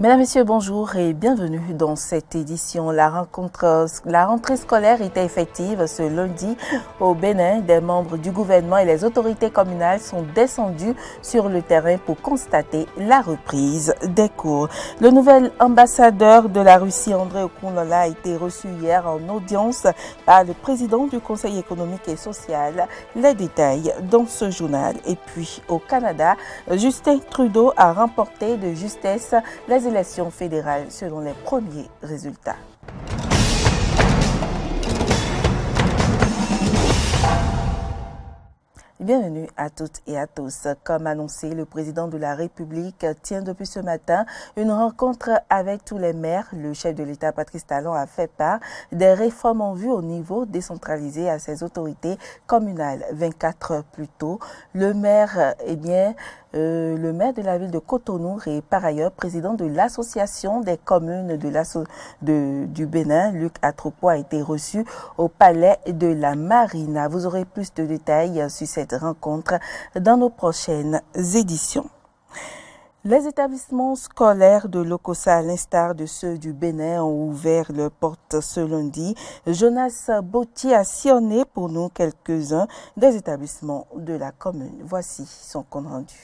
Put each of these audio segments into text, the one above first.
Mesdames, Messieurs, bonjour et bienvenue dans cette édition. La rentrée scolaire était effective ce lundi au Bénin. Des membres du gouvernement et les autorités communales sont descendus sur le terrain pour constater la reprise des cours. Le nouvel ambassadeur de la Russie, André Okounlala, a été reçu hier en audience par le président du Conseil économique et social. Les détails dans ce journal. Et puis au Canada, Justin Trudeau a remporté de justesse les élections fédérales selon les premiers résultats. Bienvenue à toutes et à tous. Comme annoncé, le président de la République tient depuis ce matin une rencontre avec tous les maires. Le chef de l'État, Patrice Talon, a fait part des réformes en vue au niveau décentralisé à ses autorités communales. 24 heures plus tôt, le maire de la ville de Cotonou et par ailleurs président de l'association des communes du Bénin, Luc Atropo, a été reçu au palais de la Marina. Vous aurez plus de détails sur cette rencontre dans nos prochaines éditions. Les établissements scolaires de l'Okossa, à l'instar de ceux du Bénin, ont ouvert leurs portes ce lundi. Jonas Botti a sillonné pour nous quelques-uns des établissements de la commune. Voici son compte rendu.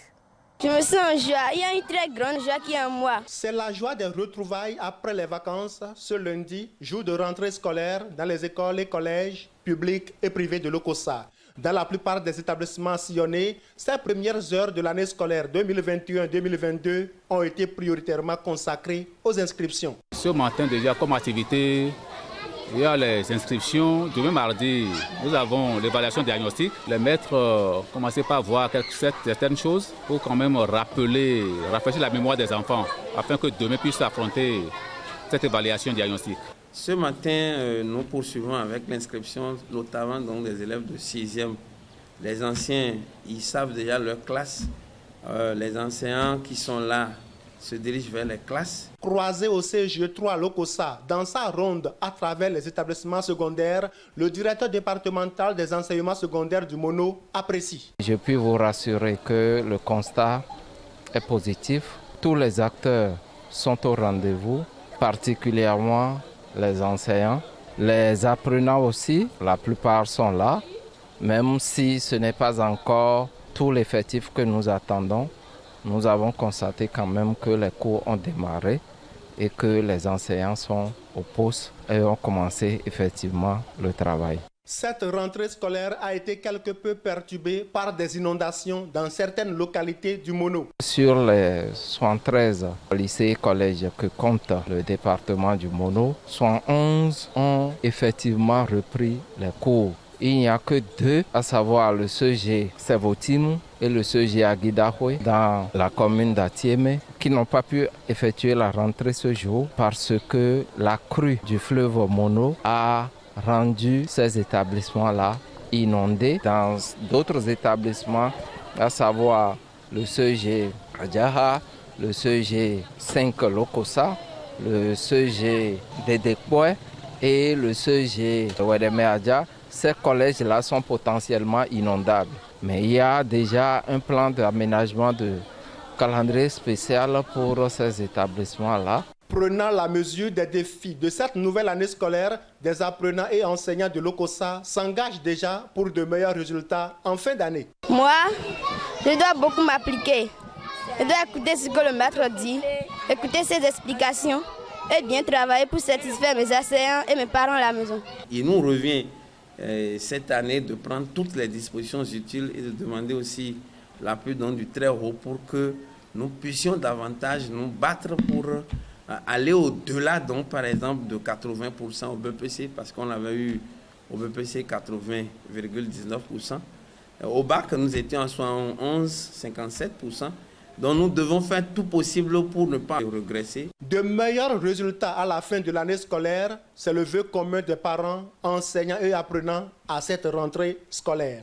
Je me sens en joie. Il y a une très grande joie qui est en moi. C'est la joie des retrouvailles après les vacances ce lundi, jour de rentrée scolaire dans les écoles et collèges publics et privés de l'Okossa. Dans la plupart des établissements sillonnés, ces premières heures de l'année scolaire 2021-2022 ont été prioritairement consacrées aux inscriptions. Ce matin déjà comme activité, il y a les inscriptions. Demain mardi, nous avons l'évaluation diagnostique. Les maîtres commençaient par voir certaines choses pour quand même rafraîchir la mémoire des enfants afin que demain puissent affronter cette évaluation diagnostique. Ce matin, nous poursuivons avec l'inscription, notamment donc, des élèves de 6e. Les anciens, ils savent déjà leur classe. Les enseignants qui sont là se dirigent vers les classes. Croisé au CGE3 à l'Okossa, dans sa ronde à travers les établissements secondaires, le directeur départemental des enseignements secondaires du Mono apprécie. Je puis vous rassurer que le constat est positif. Tous les acteurs sont au rendez-vous, particulièrement les enseignants. Les apprenants aussi, la plupart sont là, même si ce n'est pas encore tout l'effectif que nous attendons. Nous avons constaté quand même que les cours ont démarré et que les enseignants sont au poste et ont commencé effectivement le travail. Cette rentrée scolaire a été quelque peu perturbée par des inondations dans certaines localités du Mono. Sur les 73 lycées et collèges que compte le département du Mono, 71 ont effectivement repris les cours. Il n'y a que 2, à savoir le CG Sevotimu et le CG Aguidahwe dans la commune d'Atiémé, qui n'ont pas pu effectuer la rentrée ce jour parce que la crue du fleuve Mono a rendu ces établissements-là inondés. Dans d'autres établissements, à savoir le CG Adjaha, le CG 5 Lokossa, le CG Dedekboe et le CG Wedeme Adja, ces collèges-là sont potentiellement inondables. Mais il y a déjà un plan d'aménagement de calendrier spécial pour ces établissements-là. Prenant la mesure des défis de cette nouvelle année scolaire, des apprenants et enseignants de l'Okossa s'engagent déjà pour de meilleurs résultats en fin d'année. Moi, je dois beaucoup m'appliquer. Je dois écouter ce que le maître dit, écouter ses explications et bien travailler pour satisfaire mes enseignants et mes parents à la maison. Il nous revient cette année de prendre toutes les dispositions utiles et de demander aussi l'appui du très haut pour que nous puissions davantage nous battre pour aller au-delà, donc par exemple de 80% au BPC, parce qu'on avait eu au BPC 80,19%. Au bac, nous étions à 71,57%. Donc nous devons faire tout possible pour ne pas regresser. De meilleurs résultats à la fin de l'année scolaire, c'est le vœu commun des parents, enseignants et apprenants à cette rentrée scolaire.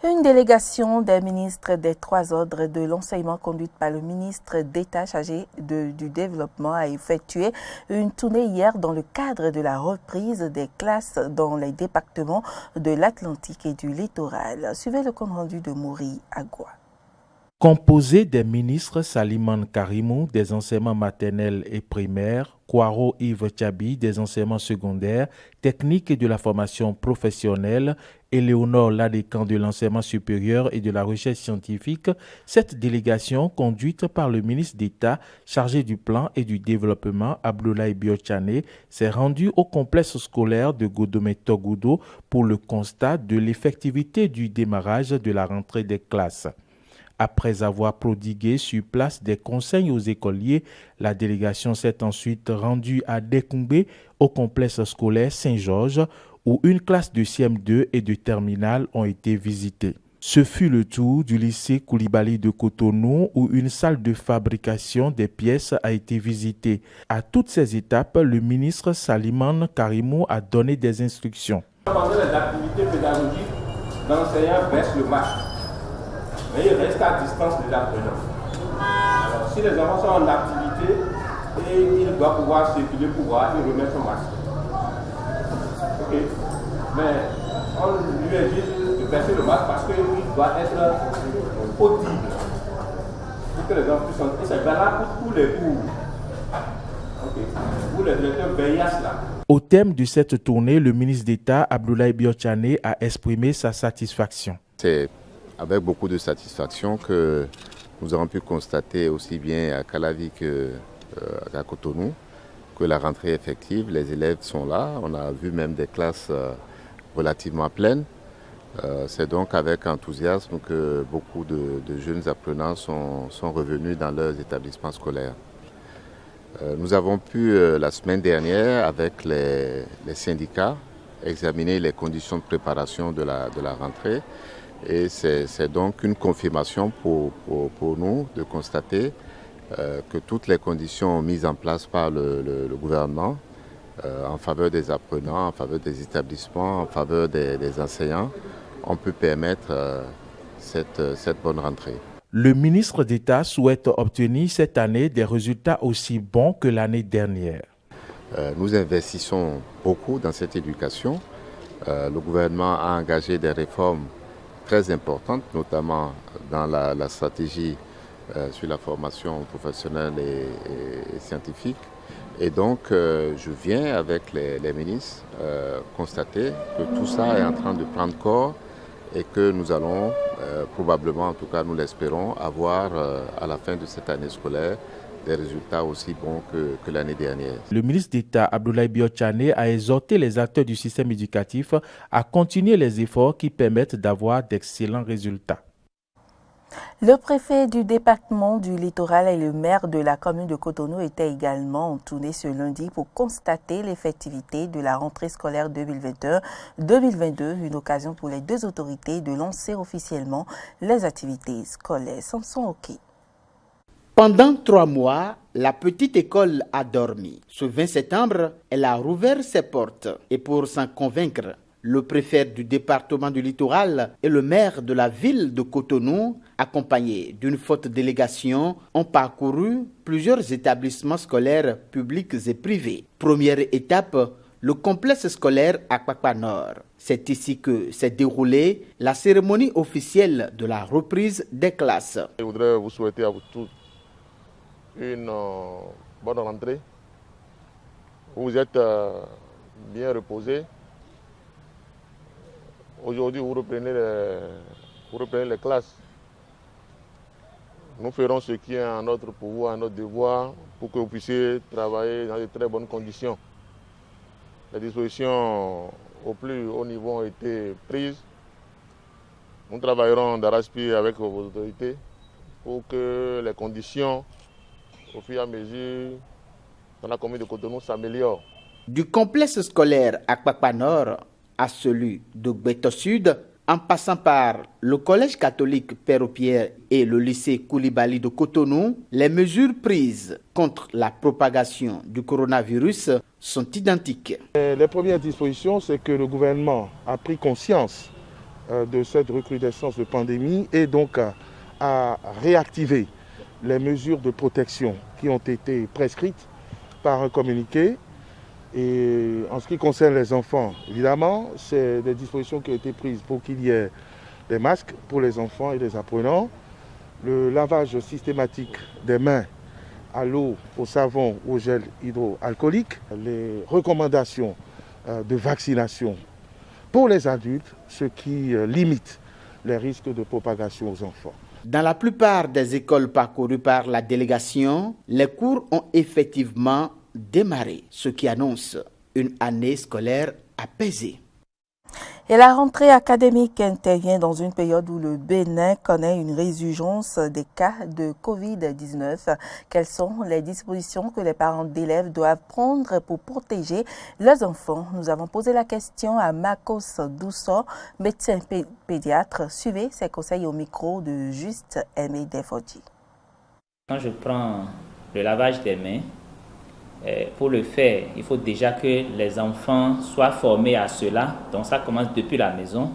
Une délégation des ministres des 3 ordres de l'enseignement conduite par le ministre d'État chargé du développement a effectué une tournée hier dans le cadre de la reprise des classes dans les départements de l'Atlantique et du littoral. Suivez le compte rendu de Maury Agua. Composé des ministres Salimane Karimou des enseignements maternels et primaires, Kwaro Yves Tchabi des enseignements secondaires, techniques et de la formation professionnelle, et Léonore Ladécan de l'enseignement supérieur et de la recherche scientifique, cette délégation, conduite par le ministre d'État chargé du plan et du développement, Abdoulaye Biotchane, s'est rendue au complexe scolaire de Godomé-Togoudou pour le constat de l'effectivité du démarrage de la rentrée des classes. Après avoir prodigué sur place des conseils aux écoliers, la délégation s'est ensuite rendue à Dékoumbé, au complexe scolaire Saint-Georges, où une classe de CM2 et de terminale ont été visitées. Ce fut le tour du lycée Koulibaly de Cotonou, où une salle de fabrication des pièces a été visitée. À toutes ces étapes, le ministre Salimane Karimou a donné des instructions. Pendant les activités pédagogiques, l'enseignant baisse le masque. Mais il reste à distance des apprenants. Alors, si les enfants sont en activité, et il doit pouvoir circuler pour voir et remettre son masque. Ok. Mais on lui a dit de baisser le masque parce qu'il doit être audible. Pour que les enfants puissent entrer. Et c'est valable pour tous les cours. Ok. Vous, les directeurs, veillez à cela. Au thème de cette tournée, le ministre d'État Abdoulaye Biotchane a exprimé sa satisfaction. C'est avec beaucoup de satisfaction que nous avons pu constater aussi bien à Calavi qu'à Cotonou que la rentrée est effective, les élèves sont là, on a vu même des classes relativement pleines. C'est donc avec enthousiasme que beaucoup de jeunes apprenants sont revenus dans leurs établissements scolaires. Nous avons pu la semaine dernière avec les syndicats examiner les conditions de préparation de la rentrée. Et c'est donc une confirmation pour nous de constater que toutes les conditions mises en place par le gouvernement en faveur des apprenants, en faveur des établissements, en faveur des enseignants, ont pu permettre cette bonne rentrée. Le ministre d'État souhaite obtenir cette année des résultats aussi bons que l'année dernière. Nous investissons beaucoup dans cette éducation. Le gouvernement a engagé des réformes très importante, notamment dans la stratégie sur la formation professionnelle et scientifique. Et donc, je viens avec les ministres constater que tout ça est en train de prendre corps et que nous allons probablement, en tout cas nous l'espérons, avoir à la fin de cette année scolaire des résultats aussi bons que l'année dernière. Le ministre d'État Abdoulaye Biotchane a exhorté les acteurs du système éducatif à continuer les efforts qui permettent d'avoir d'excellents résultats. Le préfet du département du Littoral et le maire de la commune de Cotonou étaient également en tournée ce lundi pour constater l'effectivité de la rentrée scolaire 2021-2022, une occasion pour les deux autorités de lancer officiellement les activités scolaires. Samson Oké. Pendant 3 mois, la petite école a dormi. Ce 20 septembre, elle a rouvert ses portes. Et pour s'en convaincre, le préfet du département du Littoral et le maire de la ville de Cotonou, accompagnés d'une forte délégation, ont parcouru plusieurs établissements scolaires publics et privés. Première étape, le complexe scolaire Akpakpa Nord. C'est ici que s'est déroulée la cérémonie officielle de la reprise des classes. Je voudrais vous souhaiter à vous tous une bonne rentrée. Vous êtes bien reposés. Aujourd'hui, vous reprenez les classes. Nous ferons ce qui est en notre pouvoir, en notre devoir, pour que vous puissiez travailler dans de très bonnes conditions. Les dispositions au plus haut niveau ont été prises. Nous travaillerons d'arrache-pied avec vos autorités pour que les conditions au fur et à mesure, dans la commune de Cotonou, s'améliore. Du complexe scolaire Akpakpa Nord à celui de Gbeto Sud, en passant par le collège catholique Père-Pierre et le lycée Koulibaly de Cotonou, les mesures prises contre la propagation du coronavirus sont identiques. Les premières dispositions, c'est que le gouvernement a pris conscience de cette recrudescence de pandémie et donc a réactivé les mesures de protection qui ont été prescrites par un communiqué. Et en ce qui concerne les enfants, évidemment, c'est des dispositions qui ont été prises pour qu'il y ait des masques pour les enfants et les apprenants. le lavage systématique des mains à l'eau, au savon, au gel hydroalcoolique, les recommandations de vaccination pour les adultes, ce qui limite les risques de propagation aux enfants. Dans la plupart des écoles parcourues par la délégation, les cours ont effectivement démarré, ce qui annonce une année scolaire apaisée. Et la rentrée académique intervient dans une période où le Bénin connaît une résurgence des cas de Covid-19. Quelles sont les dispositions que les parents d'élèves doivent prendre pour protéger leurs enfants? Nous avons posé la question à Marcos Dousso, médecin pédiatre. Suivez ses conseils au micro de Juste Aimé Defodji. Quand je prends le lavage des mains, pour le faire, il faut déjà que les enfants soient formés à cela. Donc ça commence depuis la maison,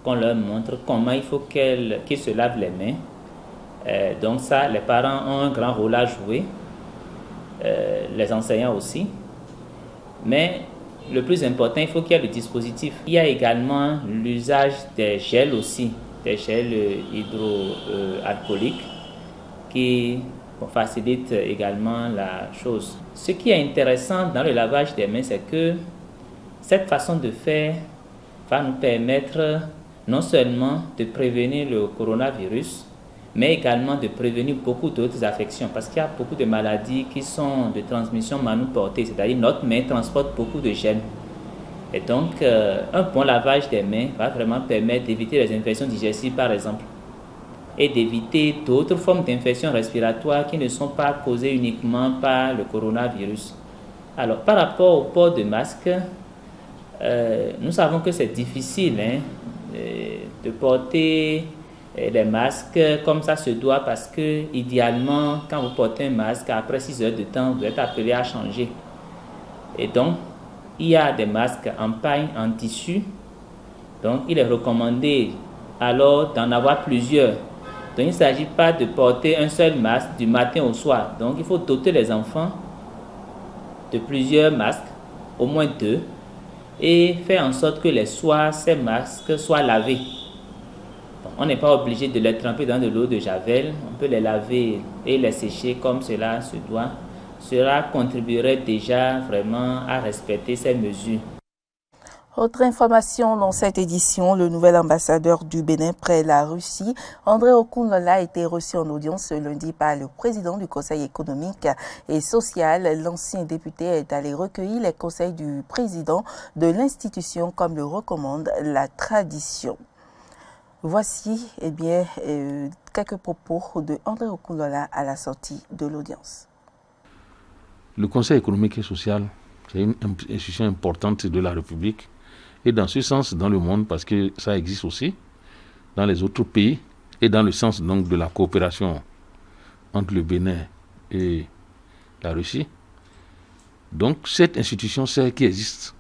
qu'on leur montre comment il faut qu'ils se lavent les mains. Donc ça, les parents ont un grand rôle à jouer, les enseignants aussi. Mais le plus important, il faut qu'il y ait le dispositif. Il y a également l'usage des gels aussi, des gels hydroalcooliques qui facilite également la chose. Ce qui est intéressant dans le lavage des mains, c'est que cette façon de faire va nous permettre non seulement de prévenir le coronavirus, mais également de prévenir beaucoup d'autres affections, parce qu'il y a beaucoup de maladies qui sont de transmission manou-portée, c'est-à-dire notre main transporte beaucoup de gènes. Et donc, un bon lavage des mains va vraiment permettre d'éviter les infections digestives, par exemple, et d'éviter d'autres formes d'infections respiratoires qui ne sont pas causées uniquement par le coronavirus. Alors, par rapport au port de masque, nous savons que c'est difficile de porter les masques comme ça se doit, parce que, idéalement, quand vous portez un masque, après 6 heures de temps, vous êtes appelé à changer. Et donc, il y a des masques en paille, en tissu. Donc, il est recommandé alors d'en avoir plusieurs. Donc, il ne s'agit pas de porter un seul masque du matin au soir. Donc, il faut doter les enfants de plusieurs masques, au moins 2, et faire en sorte que les soirs, ces masques soient lavés. Donc, on n'est pas obligé de les tremper dans de l'eau de javel. On peut les laver et les sécher comme cela se doit. Cela contribuerait déjà vraiment à respecter ces mesures. Autre information dans cette édition, le nouvel ambassadeur du Bénin près la Russie, André Okunlola, a été reçu en audience ce lundi par le président du Conseil économique et social. L'ancien député est allé recueillir les conseils du président de l'institution, comme le recommande la tradition. Voici quelques propos de André Okunlola à la sortie de l'audience. Le Conseil économique et social, c'est une institution importante de la République. Et dans ce sens, dans le monde, parce que ça existe aussi dans les autres pays, et dans le sens donc de la coopération entre le Bénin et la Russie. Donc cette institution, celle qui existe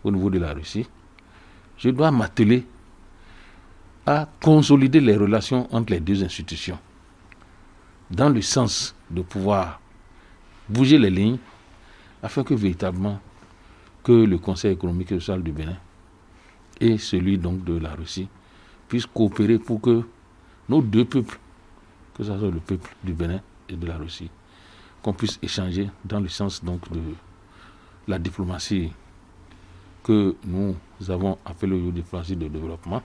au niveau de la Russie, je dois m'atteler à consolider les relations entre les deux institutions, dans le sens de pouvoir bouger les lignes, afin que véritablement que le Conseil économique et social du Bénin et celui donc de la Russie puissent coopérer pour que nos deux peuples, que ce soit le peuple du Bénin et de la Russie, qu'on puisse échanger dans le sens donc de la diplomatie que nous avons appelée la diplomatie de développement,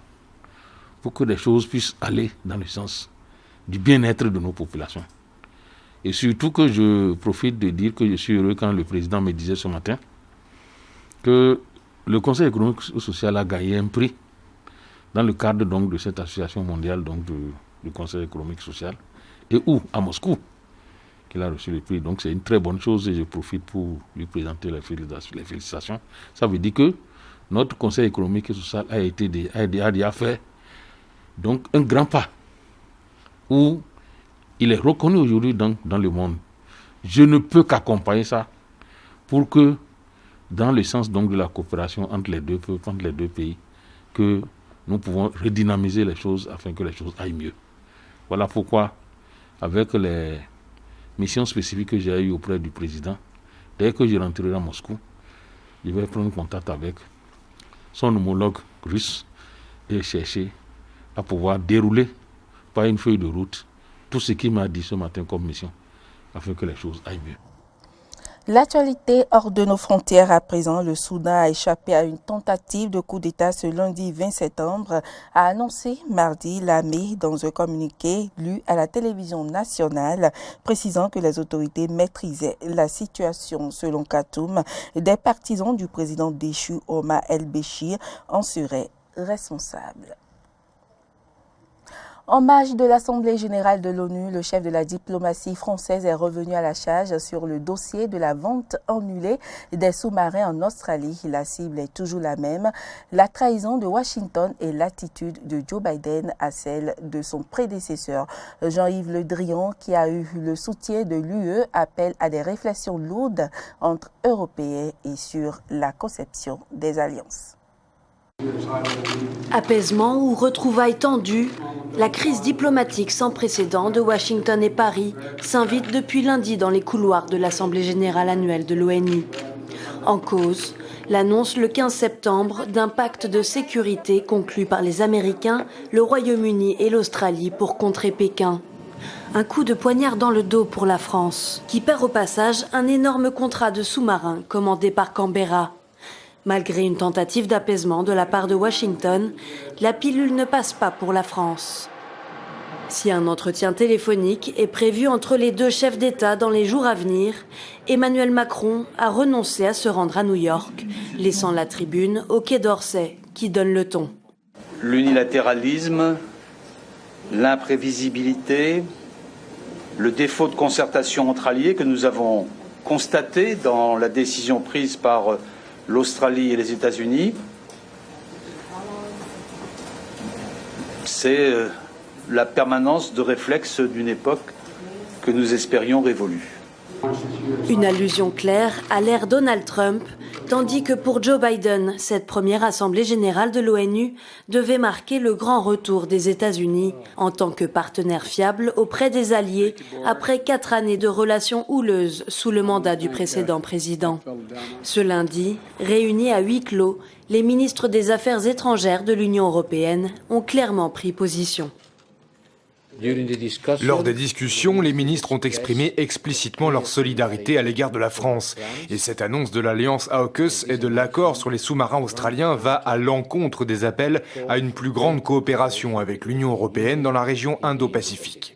pour que les choses puissent aller dans le sens du bien-être de nos populations. Et surtout que je profite de dire que je suis heureux quand le président me disait ce matin que le Conseil économique et social a gagné un prix dans le cadre donc de cette association mondiale donc du Conseil économique et social, et où à Moscou qu'il a reçu le prix. Donc c'est une très bonne chose et je profite pour lui présenter les félicitations. Ça veut dire que notre Conseil économique et social a déjà fait donc un grand pas où il est reconnu aujourd'hui dans le monde. Je ne peux qu'accompagner ça pour que, dans le sens donc de la coopération entre les deux peuples, entre les deux pays, que nous pouvons redynamiser les choses afin que les choses aillent mieux. Voilà pourquoi, avec les missions spécifiques que j'ai eues auprès du président, dès que je rentrerai à Moscou, je vais prendre contact avec son homologue russe et chercher à pouvoir dérouler par une feuille de route tout ce qu'il m'a dit ce matin comme mission, afin que les choses aillent mieux. L'actualité hors de nos frontières à présent, le Soudan a échappé à une tentative de coup d'État ce lundi 20 septembre, a annoncé mardi l'armée dans un communiqué lu à la télévision nationale, précisant que les autorités maîtrisaient la situation. Selon Khartoum, des partisans du président déchu Omar el-Béchir en seraient responsables. En marge de l'Assemblée générale de l'ONU, le chef de la diplomatie française est revenu à la charge sur le dossier de la vente annulée des sous-marins en Australie. La cible est toujours la même, la trahison de Washington et l'attitude de Joe Biden à celle de son prédécesseur. Jean-Yves Le Drian, qui a eu le soutien de l'UE, appelle à des réflexions lourdes entre Européens et sur la conception des alliances. Apaisement ou retrouvailles tendues, la crise diplomatique sans précédent de Washington et Paris s'invite depuis lundi dans les couloirs de l'Assemblée générale annuelle de l'ONU. En cause, l'annonce le 15 septembre d'un pacte de sécurité conclu par les Américains, le Royaume-Uni et l'Australie pour contrer Pékin. Un coup de poignard dans le dos pour la France, qui perd au passage un énorme contrat de sous-marins commandé par Canberra. Malgré une tentative d'apaisement de la part de Washington, la pilule ne passe pas pour la France. Si un entretien téléphonique est prévu entre les deux chefs d'État dans les jours à venir, Emmanuel Macron a renoncé à se rendre à New York, laissant la tribune au Quai d'Orsay, qui donne le ton. L'unilatéralisme, l'imprévisibilité, le défaut de concertation entre alliés que nous avons constaté dans la décision prise par l'Australie et les États-Unis, c'est la permanence de réflexes d'une époque que nous espérions révolue. Une allusion claire à l'ère Donald Trump, tandis que pour Joe Biden, cette première assemblée générale de l'ONU devait marquer le grand retour des États-Unis en tant que partenaire fiable auprès des alliés après 4 années de relations houleuses sous le mandat du précédent président. Ce lundi, réunis à huis clos, les ministres des Affaires étrangères de l'Union européenne ont clairement pris position. Lors des discussions, les ministres ont exprimé explicitement leur solidarité à l'égard de la France. Et cette annonce de l'alliance AUKUS et de l'accord sur les sous-marins australiens va à l'encontre des appels à une plus grande coopération avec l'Union européenne dans la région Indo-Pacifique.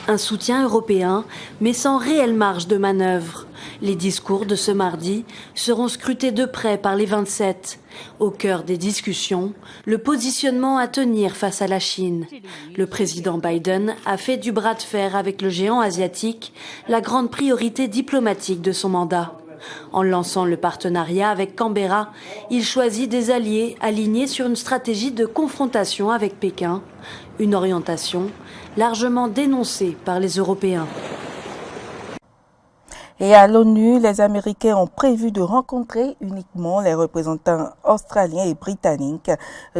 Un soutien européen, mais sans réelle marge de manœuvre. Les discours de ce mardi seront scrutés de près par les 27. Au cœur des discussions, le positionnement à tenir face à la Chine. Le président Biden a fait du bras de fer avec le géant asiatique la grande priorité diplomatique de son mandat. En lançant le partenariat avec Canberra, il choisit des alliés alignés sur une stratégie de confrontation avec Pékin, une orientation largement dénoncée par les Européens. Et à l'ONU, les Américains ont prévu de rencontrer uniquement les représentants australiens et britanniques.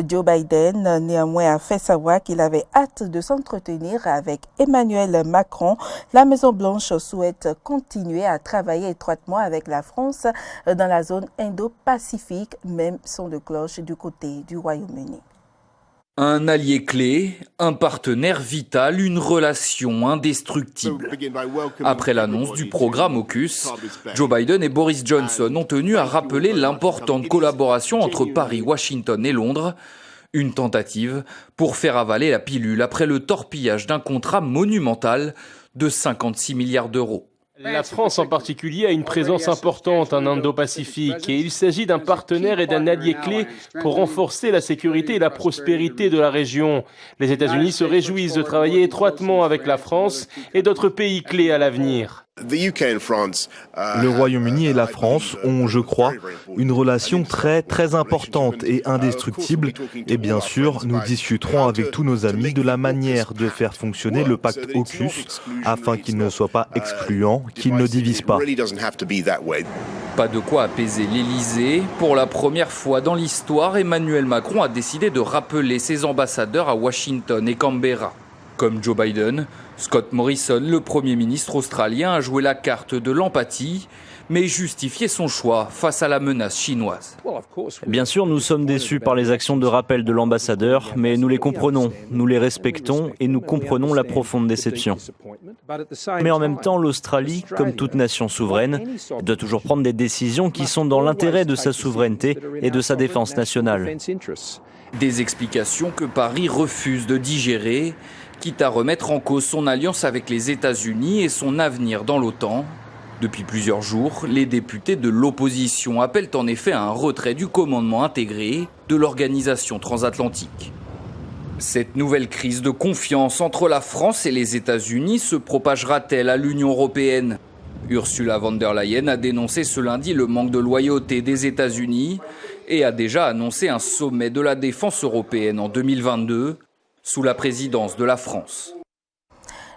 Joe Biden, néanmoins, a fait savoir qu'il avait hâte de s'entretenir avec Emmanuel Macron. La Maison-Blanche souhaite continuer à travailler étroitement avec la France dans la zone Indo-Pacifique, même son de cloche du côté du Royaume-Uni. Un allié clé, un partenaire vital, une relation indestructible. Après l'annonce du programme AUKUS, Joe Biden et Boris Johnson ont tenu à rappeler l'importante collaboration entre Paris, Washington et Londres, une tentative pour faire avaler la pilule après le torpillage d'un contrat monumental de 56 milliards d'euros. La France en particulier a une présence importante en Indo-Pacifique et il s'agit d'un partenaire et d'un allié clé pour renforcer la sécurité et la prospérité de la région. Les États-Unis se réjouissent de travailler étroitement avec la France et d'autres pays clés à l'avenir. Le Royaume-Uni et la France ont, je crois, une relation très importante et indestructible. Et bien sûr, nous discuterons avec tous nos amis de la manière de faire fonctionner le pacte AUKUS afin qu'il ne soit pas excluant, qu'il ne divise pas. Pas de quoi apaiser l'Élysée. Pour la première fois dans l'histoire, Emmanuel Macron a décidé de rappeler ses ambassadeurs à Washington et Canberra. Comme Joe Biden, Scott Morrison, le Premier ministre australien, a joué la carte de l'empathie, mais justifié son choix face à la menace chinoise. Bien sûr, nous sommes déçus par les actions de rappel de l'ambassadeur, mais nous les comprenons, nous les respectons et nous comprenons la profonde déception. Mais en même temps, l'Australie, comme toute nation souveraine, doit toujours prendre des décisions qui sont dans l'intérêt de sa souveraineté et de sa défense nationale. Des explications que Paris refuse de digérer, quitte à remettre en cause son alliance avec les États-Unis et son avenir dans l'OTAN. Depuis plusieurs jours, les députés de l'opposition appellent en effet à un retrait du commandement intégré de l'organisation transatlantique. Cette nouvelle crise de confiance entre la France et les États-Unis se propagera-t-elle à l'Union européenne ? Ursula von der Leyen a dénoncé ce lundi le manque de loyauté des États-Unis et a déjà annoncé un sommet de la défense européenne en 2022 sous la présidence de la France.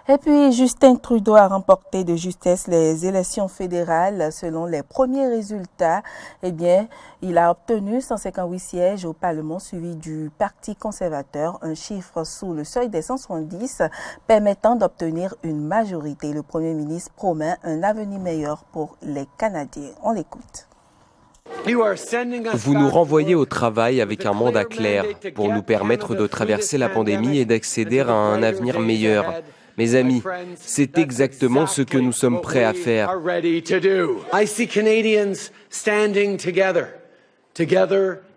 Et puis, Justin Trudeau a remporté de justesse les élections fédérales. Selon les premiers résultats, il a obtenu 158 sièges au Parlement, suivi du Parti conservateur, un chiffre sous le seuil des 170, permettant d'obtenir une majorité. Le Premier ministre promet un avenir meilleur pour les Canadiens. On l'écoute. Vous nous renvoyez au travail avec un mandat clair pour nous permettre de traverser la pandémie et d'accéder à un avenir meilleur. Mes amis, c'est exactement ce que nous sommes prêts à faire.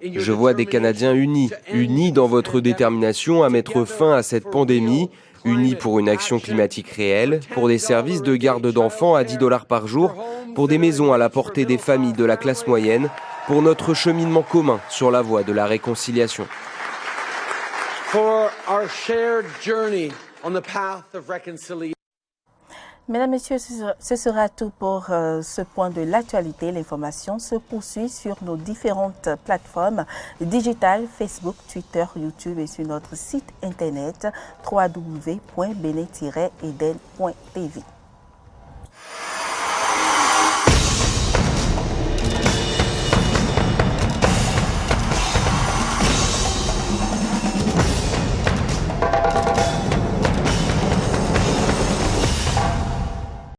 Je vois des Canadiens unis dans votre détermination à mettre fin à cette pandémie, unis pour une action climatique réelle, pour des services de garde d'enfants à $10 par jour, pour des maisons à la portée des familles de la classe moyenne, pour notre cheminement commun sur la voie de la réconciliation. Mesdames, Messieurs, ce sera tout pour ce point de l'actualité. L'information se poursuit sur nos différentes plateformes digitales, Facebook, Twitter, YouTube et sur notre site internet www.bene-eden.tv.